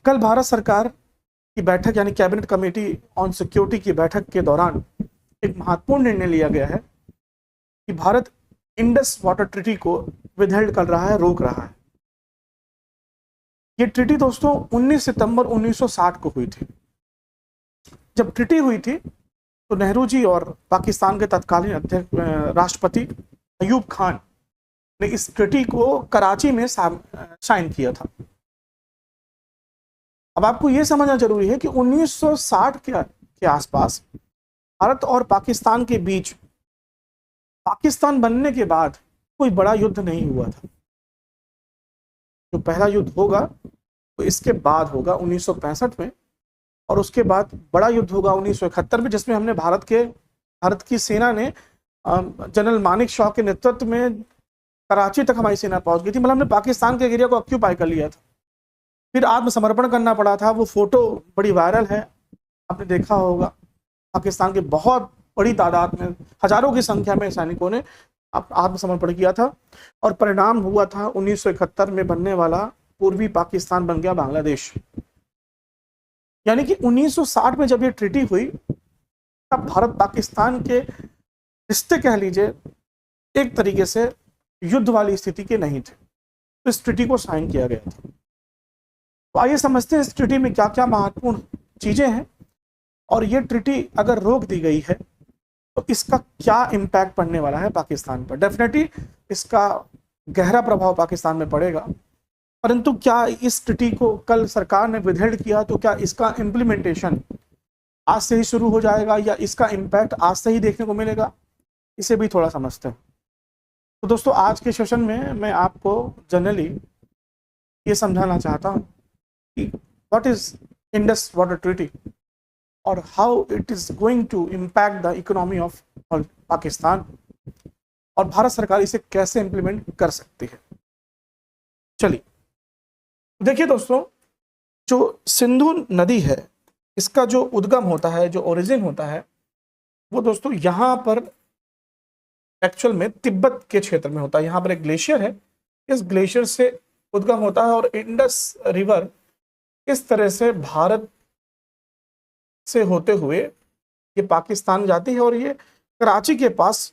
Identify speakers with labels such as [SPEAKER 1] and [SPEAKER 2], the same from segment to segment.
[SPEAKER 1] कल भारत सरकार की बैठक यानी कैबिनेट कमेटी ऑन सिक्योरिटी की बैठक के दौरान एक महत्वपूर्ण निर्णय लिया गया है कि भारत इंडस वाटर ट्रीटी को विदहेल्ड कर रहा है, रोक रहा है। ये ट्रीटी दोस्तों 19 सितंबर 1960 को हुई थी। जब ट्रीटी हुई थी तो नेहरू जी और पाकिस्तान के तत्कालीन अध्यक्ष राष्ट्रपति अयूब खान ने इस ट्रीटी को कराची में साइन किया था। अब आपको यह समझना जरूरी है कि 1960 के आसपास भारत और पाकिस्तान के बीच पाकिस्तान बनने के बाद कोई बड़ा युद्ध नहीं हुआ था। जो पहला युद्ध होगा तो इसके बाद होगा 1965 में, और उसके बाद बड़ा युद्ध होगा 1971 में, जिसमें हमने भारत की सेना ने जनरल मानिक शॉ के नेतृत्व में कराची तक हमारी सेना पहुंच गई थी। मतलब हमने पाकिस्तान के एरिया को ऑक्यूपाई कर लिया था। फिर आत्मसमर्पण करना पड़ा था। वो फोटो बड़ी वायरल है, आपने देखा होगा। पाकिस्तान के बहुत बड़ी तादाद में, हजारों की संख्या में सैनिकों ने आत्मसमर्पण किया था, और परिणाम हुआ था 1971 में बनने वाला पूर्वी पाकिस्तान बन गया बांग्लादेश। यानी कि 1960 में जब ये ट्रीटी हुई तब भारत पाकिस्तान के रिश्ते कह लीजिए एक तरीके से युद्ध वाली स्थिति के नहीं थे, तो इस ट्रीटी को साइन किया गया था। तो आइए समझते हैं इस ट्रीटी में क्या क्या महत्वपूर्ण चीजें हैं, और ये ट्रीटी अगर रोक दी गई है तो इसका क्या इम्पैक्ट पड़ने वाला है पाकिस्तान पर। डेफिनेटली इसका गहरा प्रभाव पाकिस्तान में पड़ेगा, परंतु क्या इस ट्रीटी को कल सरकार ने विदहेल्ड किया तो क्या इसका इम्प्लीमेंटेशन आज से ही शुरू हो जाएगा या इसका इम्पैक्ट आज से ही देखने को मिलेगा, इसे भी थोड़ा समझते हैं। तो दोस्तों आज के सेशन में मैं आपको जनरली ये समझाना चाहता हूँ कि what is Indus water treaty और how it is going to impact the economy of Pakistan, और भारत सरकार इसे कैसे इंप्लीमेंट कर सकती है। चलिए देखिए दोस्तों, जो सिंधु नदी है इसका जो उद्गम होता है, जो ओरिजिन होता है, वो दोस्तों यहाँ पर एक्चुअल में तिब्बत के क्षेत्र में होता है। यहाँ पर एक ग्लेशियर है, इस ग्लेशियर से उद्गम होता है, और इंडस रिवर इस तरह से भारत से होते हुए ये पाकिस्तान जाती है और ये कराची के पास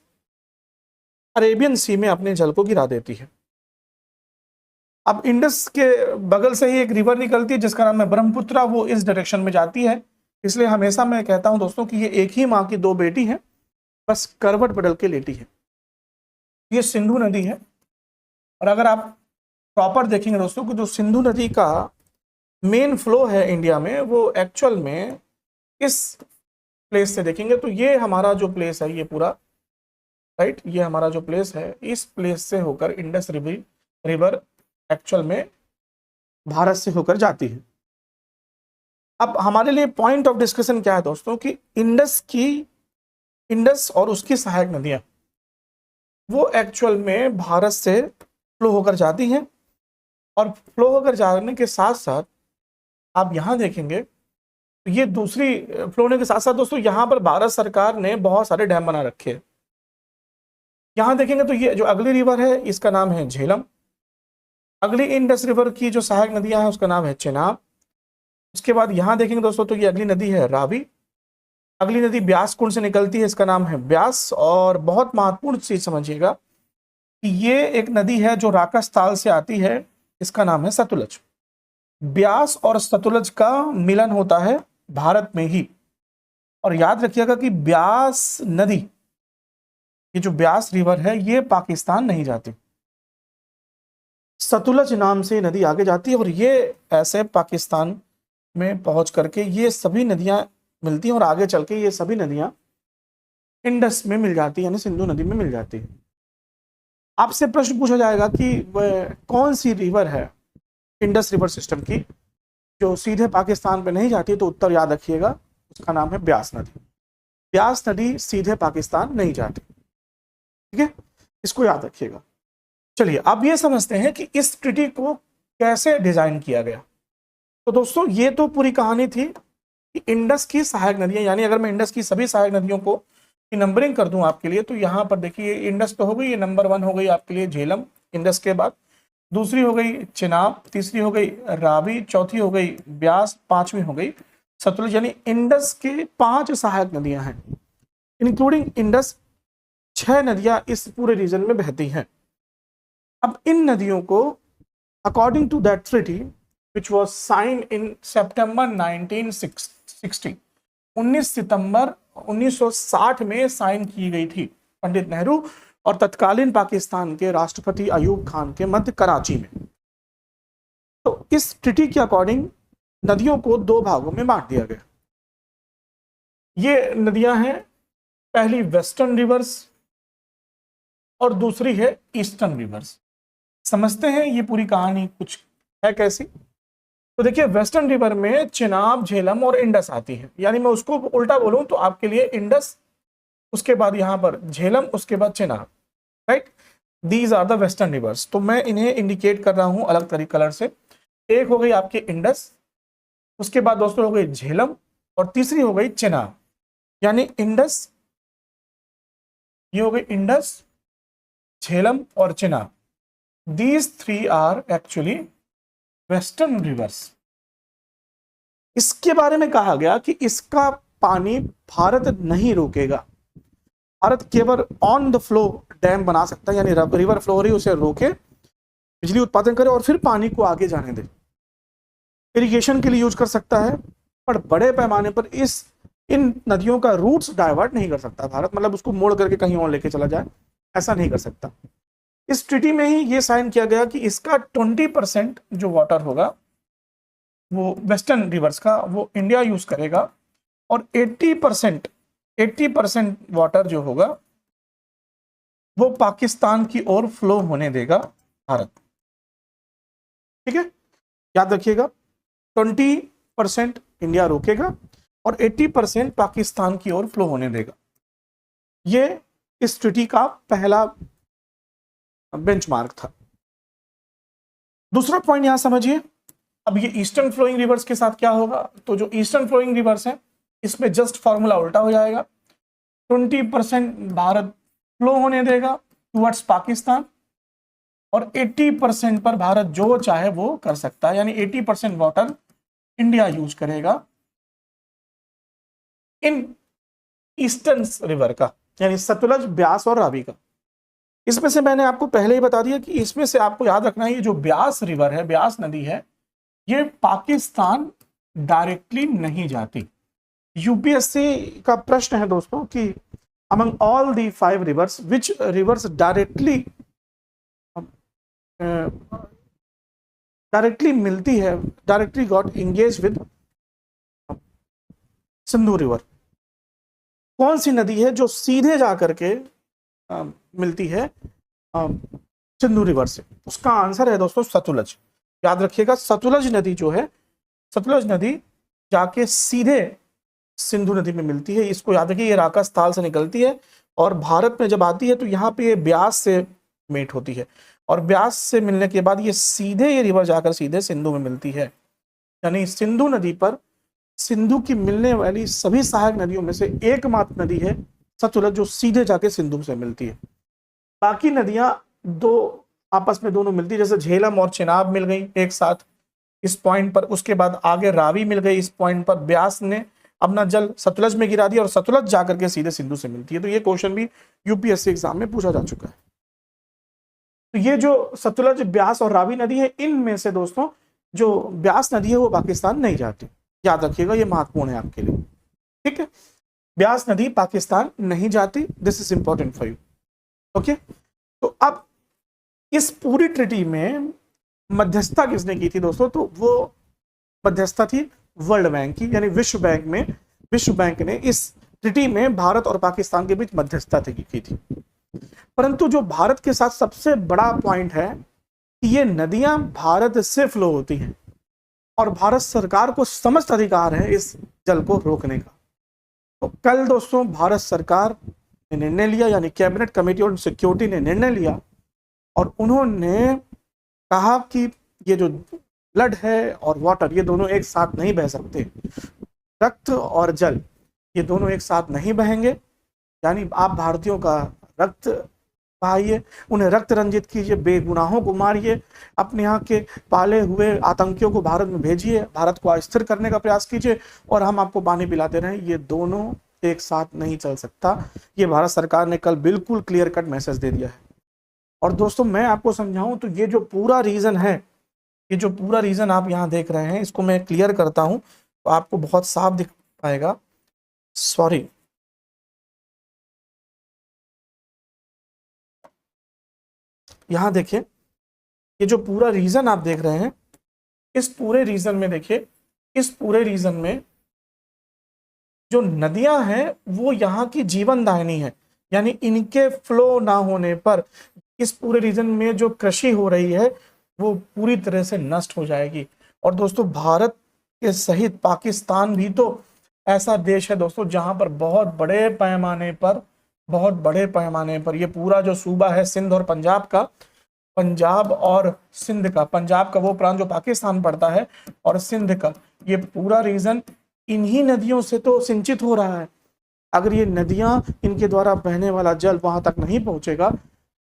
[SPEAKER 1] अरेबियन सी में अपने जल को गिरा देती है। अब इंडस के बगल से ही एक रिवर निकलती है जिसका नाम है ब्रह्मपुत्रा, वो इस डायरेक्शन में जाती है। इसलिए हमेशा मैं कहता हूं दोस्तों कि ये एक ही माँ की दो बेटी हैं, बस करवट बदल के लेटी है। ये सिंधु नदी है, और अगर आप प्रॉपर देखेंगे दोस्तों कि जो सिंधु नदी का मेन फ्लो है इंडिया में, वो एक्चुअल में इस प्लेस से देखेंगे तो ये हमारा जो प्लेस है, ये पूरा राइट, ये हमारा जो प्लेस है, इस प्लेस से होकर इंडस रिवर एक्चुअल में भारत से होकर जाती है। अब हमारे लिए पॉइंट ऑफ डिस्कशन क्या है दोस्तों कि इंडस और उसकी सहायक नदियां वो एक्चुअल में भारत से फ्लो होकर जाती हैं, और फ्लो होकर जाने के साथ साथ आप यहां देखेंगे तो ये दूसरी फ्लो होने के साथ साथ दोस्तों यहां पर भारत सरकार ने बहुत सारे डैम बना रखे हैं। यहां देखेंगे तो ये जो अगली रिवर है इसका नाम है झेलम, अगली इंडस रिवर की जो सहायक नदियां हैं उसका नाम है चेनाब। उसके बाद यहां देखेंगे दोस्तों तो ये अगली नदी है रावी, अगली नदी ब्यास कुंड से निकलती है, इसका नाम है ब्यास। और बहुत महत्वपूर्ण चीज समझिएगा कि ये एक नदी है जो राकस ताल से आती है, इसका नाम है सतलुज। ब्यास और सतलुज का मिलन होता है भारत में ही, और याद रखिएगा कि ब्यास नदी, ये जो ब्यास रिवर है, ये पाकिस्तान नहीं जाती, सतलुज नाम से नदी आगे जाती है, और ये ऐसे पाकिस्तान में पहुंच करके ये सभी नदियां मिलती हैं, और आगे चल के ये सभी नदियां इंडस में मिल जाती है, यानी सिंधु नदी में मिल जाती है। आपसे प्रश्न पूछा जाएगा कि वह कौन सी रिवर है इंडस रिवर सिस्टम की जो सीधे पाकिस्तान पे नहीं जाती, तो उत्तर याद रखिएगा, उसका नाम है ब्यास नदी। ब्यास नदी सीधे पाकिस्तान नहीं जाती, ठीक है, इसको याद रखिएगा। चलिए अब ये समझते हैं कि इस ट्रीटी को कैसे डिजाइन किया गया। तो दोस्तों ये तो पूरी कहानी थी कि इंडस की सहायक नदियां, यानी अगर मैं इंडस की सभी सहायक नदियों को नंबरिंग कर दूं आपके लिए, तो यहाँ पर देखिए इंडस तो हो गई, ये नंबर 1 हो गई आपके लिए झेलम इंडस के बाद। दूसरी हो गई चिनाब, तीसरी हो गई रावी, चौथी हो गई ब्यास, पांचवी हो गई सतलुज। यानी इंडस के 5 सहायक नदियां हैं, इंक्लूडिंग इंडस 6 नदियां इस पूरे रीजन में बहती हैं। अब इन नदियों को according to that treaty which was signed in September 1960, 19 सितंबर 1960 में साइन की गई थी पंडित नेहरू और तत्कालीन पाकिस्तान के राष्ट्रपति अयूब खान के मध्य कराची में। तो इस ट्रीटी के अकॉर्डिंग नदियों को 2 भागों में बांट दिया गया। ये नदियां हैं, पहली वेस्टर्न रिवर्स और दूसरी है ईस्टर्न रिवर्स। समझते हैं ये पूरी कहानी कुछ है कैसी। तो देखिए, वेस्टर्न रिवर में चिनाब, झेलम और इंडस आती है। यानी मैं उसको उल्टा बोलूं तो आपके लिए इंडस, उसके बाद यहां पर झेलम, उसके बाद Chenab, right. These are the western rivers. तो मैं इन्हें इंडिकेट कर रहा हूं अलग तरीके कलर से। एक हो गई आपकी इंडस, उसके बाद दोस्तों हो गई झेलम और तीसरी हो गई चिनाब। यानी इंडस, ये हो गई इंडस, झेलम और Chenab. These 3 are actually western rivers. इसके बारे में कहा गया कि इसका पानी भारत नहीं रोकेगा, भारत केवल ऑन द फ्लो डैम बना सकता है, यानी रिवर फ्लो हो रही उसे रोके, बिजली उत्पादन करे और फिर पानी को आगे जाने दे, इरिगेशन के लिए यूज कर सकता है, पर बड़े पैमाने पर इन नदियों का रूट्स डाइवर्ट नहीं कर सकता भारत, मतलब उसको मोड़ करके कहीं और लेके चला जाए, ऐसा नहीं कर सकता। इस ट्रीटी में ही ये साइन किया गया कि इसका 20% जो वाटर होगा वो वेस्टर्न रिवर्स का वो इंडिया यूज करेगा और 80% वाटर जो होगा वो पाकिस्तान की ओर फ्लो होने देगा भारत। ठीक है, याद रखिएगा, 20% इंडिया रोकेगा और 80% पाकिस्तान की ओर फ्लो होने देगा। ये इस ट्रीटी का पहला बेंचमार्क था। दूसरा पॉइंट यहां समझिए। अब ये ईस्टर्न फ्लोइंग रिवर्स के साथ क्या होगा, तो जो ईस्टर्न फ्लोइंग रिवर्स है इसमें जस्ट फॉर्मूला उल्टा हो जाएगा। 20% भारत फ्लो होने देगा टुवर्ड्स पाकिस्तान और 80% पर भारत जो चाहे वो कर सकता है, यानी 80% वाटर इंडिया यूज करेगा इन ईस्टर्न रिवर का, यानी सतलज, ब्यास और रावी का। इसमें से मैंने आपको पहले ही बता दिया कि इसमें से आपको याद रखना है, ये जो ब्यास रिवर है, ब्यास नदी है, ये पाकिस्तान डायरेक्टली नहीं जाती। यूपीएससी का प्रश्न है दोस्तों कि among all the 5 reverse which reverse directly मिलती है, directly got engage with Sindhu river. कौन सी नदी है जो सीधे जाकर के मिलती है सिंधु रिवर से? उसका आंसर है दोस्तों सतलज। याद रखिएगा, सतलज नदी जो है, सतलज नदी जाके सीधे सिंधु नदी में मिलती है। इसको याद रखिए, ये राकास्थाल से निकलती है और भारत में जब आती है तो यहाँ पे ये ब्यास से मेट होती है और ब्यास से मिलने के बाद ये सीधे, ये रिवर जाकर सीधे सिंधु में मिलती है। यानी सिंधु नदी पर, सिंधु की मिलने वाली सभी सहायक नदियों में से एकमात्र नदी है सतलज जो सीधे जाके सिंधु से मिलती है। बाकी नदियां दो आपस में दोनों मिलती है, जैसे झेलम और चिनाब मिल गई एक साथ इस पॉइंट पर, उसके बाद आगे रावी मिल गई इस पॉइंट पर, ब्यास ने अपना जल सतलज में गिरा दिया और सतलज जाकर के सीधे सिंधु से मिलती है। तो ये क्वेश्चन भी यूपीएससी एग्जाम में पूछा जा चुका है। तो ये जो सतलज, ब्यास और रावी नदी है, इनमें से दोस्तों जो ब्यास नदी है वो पाकिस्तान नहीं जाती। याद रखिएगा, ये महत्वपूर्ण है आपके लिए। ठीक है, ब्यास नदी पाकिस्तान नहीं जाती, this is important for you. Okay, तो अब इस पूरी ट्रीटी में मध्यस्थता किसने की थी दोस्तों? तो वो मध्यस्थता थी वर्ल्ड बैंक की, यानी विश्व बैंक में, विश्व बैंक ने इस ट्रीटी में भारत और पाकिस्तान के बीच मध्यस्थता की थी। परंतु जो भारत के साथ सबसे बड़ा पॉइंट है कि ये नदियां भारत से फ्लो होती हैं और भारत सरकार को समस्त अधिकार है इस जल को रोकने का। तो कल दोस्तों भारत सरकार ने निर्णय लिया, यानी कैबिनेट कमेटी ऑन सिक्योरिटी ने निर्णय लिया और उन्होंने कहा कि ये जो ब्लड है और वाटर, ये दोनों एक साथ नहीं बह सकते, रक्त और जल ये दोनों एक साथ नहीं बहेंगे। यानी आप भारतीयों का रक्त बहाइए, उन्हें रक्त रंजित कीजिए, बेगुनाहों को मारिए, अपने यहाँ के पाले हुए आतंकियों को भारत में भेजिए, भारत को अस्थिर करने का प्रयास कीजिए और हम आपको पानी पिलाते रहें। ये दोनों एक साथ नहीं चल सकता। ये भारत सरकार ने कल बिल्कुल क्लियर कट मैसेज दे दिया है। और दोस्तों मैं आपको समझाऊं तो ये जो पूरा रीजन है, ये जो पूरा रीजन आप यहाँ देख रहे हैं, इसको मैं क्लियर करता हूं तो आपको बहुत साफ दिख पाएगा। सॉरी, यहाँ देखिए, ये जो पूरा रीजन आप देख रहे हैं, इस पूरे रीजन में देखिए, इस पूरे रीजन में जो नदियां हैं वो यहाँ की जीवन दायिनी है, यानी इनके फ्लो ना होने पर इस पूरे रीजन में जो कृषि हो रही है वो पूरी तरह से नष्ट हो जाएगी। और दोस्तों भारत के सहित पाकिस्तान भी तो ऐसा देश है दोस्तों जहां पर बहुत बड़े पैमाने पर ये पूरा जो सूबा है सिंध और पंजाब का, पंजाब और सिंध का, पंजाब का वो प्रांत जो पाकिस्तान पड़ता है और सिंध का ये पूरा रीजन इन्हीं नदियों से तो सिंचित हो रहा है। अगर ये नदियां, इनके द्वारा बहने वाला जल वहां तक नहीं पहुंचेगा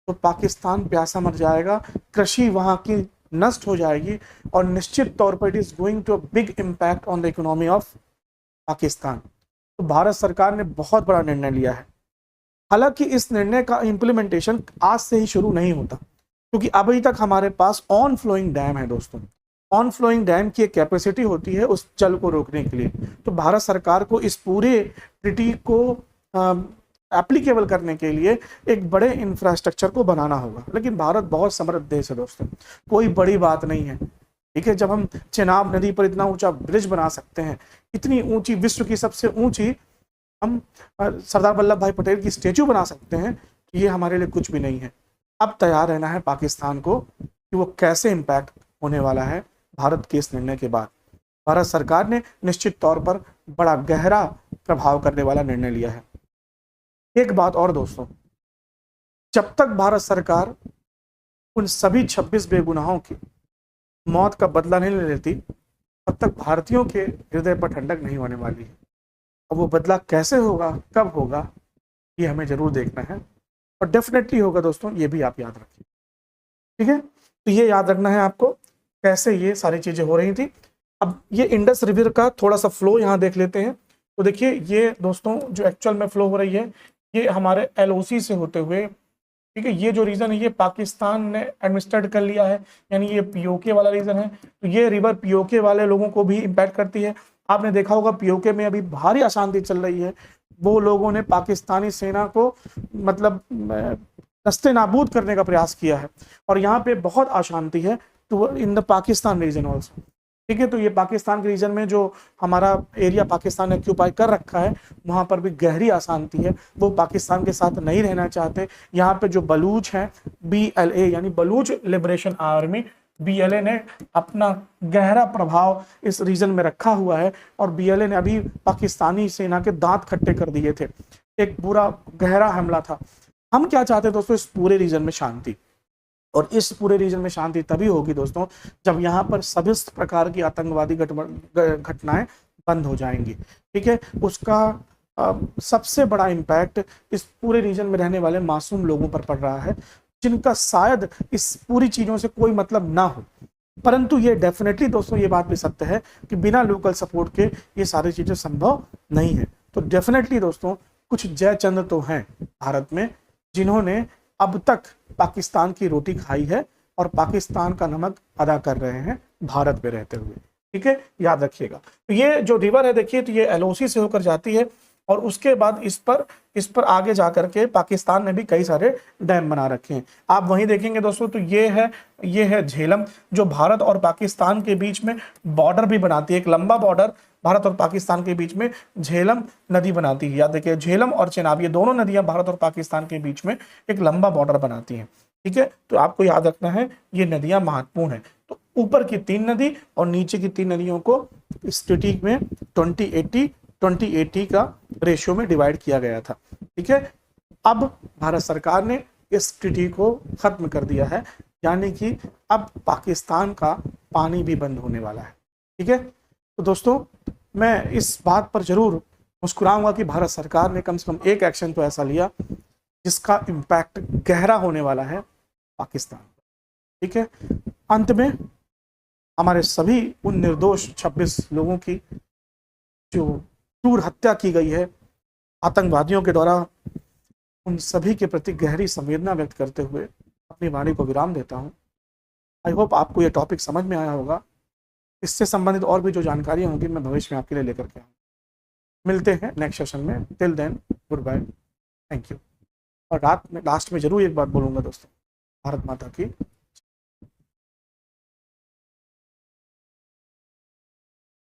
[SPEAKER 1] तो पाकिस्तान प्यासा मर जाएगा, कृषि वहां की नष्ट हो जाएगी और निश्चित तौर पर it is going to a big impact on the economy of Pakistan. तो भारत सरकार ने बहुत बड़ा निर्णय लिया है। हालांकि इस निर्णय का इम्प्लीमेंटेशन आज से ही शुरू नहीं होता, क्योंकि अभी तक हमारे पास ऑन फ्लोइंग डैम है दोस्तों। ऑन फ्लोइंग डैम की एक कैपेसिटी होती है उस जल को रोकने के लिए। तो भारत सरकार को इस पूरे ट्रीटी को एप्लीकेबल करने के लिए एक बड़े इंफ्रास्ट्रक्चर को बनाना होगा। लेकिन भारत बहुत समृद्ध देश है दोस्तों, कोई बड़ी बात नहीं है, ठीक है। जब हम चेनाब नदी पर इतना ऊंचा ब्रिज बना सकते हैं, इतनी ऊंची, विश्व की सबसे ऊंची हम सरदार वल्लभ भाई पटेल की स्टेचू बना सकते हैं, तो ये हमारे लिए कुछ भी नहीं है। अब तैयार रहना है पाकिस्तान को कि वो कैसे इम्पैक्ट होने वाला है भारत के इस निर्णय के बाद। भारत सरकार ने निश्चित तौर पर बड़ा गहरा प्रभाव करने वाला निर्णय लिया है। एक बात और दोस्तों, जब तक भारत सरकार उन सभी 26 बेगुनाहों की मौत का बदला नहीं ले लेती, तब तक भारतीयों के हृदय पर ठंडक नहीं होने वाली है। अब वो बदला कैसे होगा, कब होगा, ये हमें जरूर देखना है और डेफिनेटली होगा दोस्तों, ये भी आप याद रखिए, ठीक है। तो ये याद रखना है आपको कैसे ये सारी चीजें हो रही थी। अब ये इंडस रिवर का थोड़ा सा फ्लो यहाँ देख लेते हैं। तो देखिए ये दोस्तों जो एक्चुअल में फ्लो हो रही है ये हमारे LOC से होते हुए, ठीक है। ये जो रीजन है ये पाकिस्तान ने एडमिनिस्ट्रेट कर लिया है, यानी ये POK वाला रीजन है। तो ये रिवर POK वाले लोगों को भी इम्पैक्ट करती है। आपने देखा होगा POK में अभी भारी अशांति चल रही है। वो लोगों ने पाकिस्तानी सेना को मतलब नस्ते नाबूद करने का प्रयास किया है और यहाँ पे बहुत अशांति है तो in the Pakistan region also, ठीक है। तो ये पाकिस्तान के रीजन में जो हमारा एरिया पाकिस्तान ने ऑक्यूपाई कर रखा है वहां पर भी गहरी अशांति है। वो पाकिस्तान के साथ नहीं रहना चाहते। यहाँ पे जो बलूच हैं, BLA यानी बलूच लिबरेशन आर्मी, BLA ने अपना गहरा प्रभाव इस रीजन में रखा हुआ है और BLA ने अभी पाकिस्तानी सेना के दांत खट्टे कर दिए थे। एक पूरा गहरा हमला था। हम क्या चाहते हैं दोस्तों, इस पूरे रीजन में शांति, और इस पूरे रीजन में शांति तभी होगी दोस्तों जब यहाँ पर सभी प्रकार की आतंकवादी घटनाएं बंद हो जाएंगी, ठीक है। उसका सबसे बड़ा इम्पैक्ट इस पूरे रीजन में रहने वाले मासूम लोगों पर पड़ रहा है, जिनका शायद इस पूरी चीजों से कोई मतलब ना हो। परंतु ये डेफिनेटली दोस्तों ये बात भी सत्य है कि बिना लोकल सपोर्ट के ये सारी चीजें संभव नहीं है। तो डेफिनेटली दोस्तों कुछ जयचंद तो हैं भारत में जिन्होंने अब तक पाकिस्तान की रोटी खाई है और पाकिस्तान का नमक अदा कर रहे हैं भारत में रहते हुए, ठीक है, याद रखिएगा। तो ये जो रिवर है देखिए, तो ये LOC से होकर जाती है और उसके बाद इस पर आगे जाकर के पाकिस्तान ने भी कई सारे डैम बना रखे हैं। आप वहीं देखेंगे दोस्तों, तो ये है झेलम जो भारत और पाकिस्तान के बीच में बॉर्डर भी बनाती है। एक लंबा बॉर्डर भारत और पाकिस्तान के बीच में झेलम नदी बनाती है। याद देखिए, झेलम और चेनाब ये दोनों नदियां भारत और पाकिस्तान के बीच में एक लंबा बॉर्डर बनाती हैं, ठीक है। तो आपको याद रखना है ये नदियां महत्वपूर्ण है। तो ऊपर की 3 नदी और नीचे की 3 नदियों को इस ट्रीटी में 20-80 का रेशियो में डिवाइड किया गया था, ठीक है। अब भारत सरकार ने इस ट्रीटी को खत्म कर दिया है, यानी कि अब पाकिस्तान का पानी भी बंद होने वाला है, ठीक है। तो दोस्तों मैं इस बात पर जरूर मुस्कुराऊंगा कि भारत सरकार ने कम से कम एक एक्शन तो ऐसा लिया जिसका इम्पैक्ट गहरा होने वाला है पाकिस्तान पर। ठीक है, अंत में हमारे सभी उन निर्दोष 26 लोगों की जो क्रूर हत्या की गई है आतंकवादियों के द्वारा, उन सभी के प्रति गहरी संवेदना व्यक्त करते हुए अपनी वाणी को विराम देता हूँ। आई होप आपको ये टॉपिक समझ में आया होगा। इससे संबंधित और भी जो जानकारियाँ होंगी मैं भविष्य में आपके लिए लेकर के आऊँ। मिलते हैं नेक्स्ट सेशन में। Till then, goodbye, thank you. और रात में लास्ट में जरूर एक बात बोलूँगा दोस्तों, भारत माता की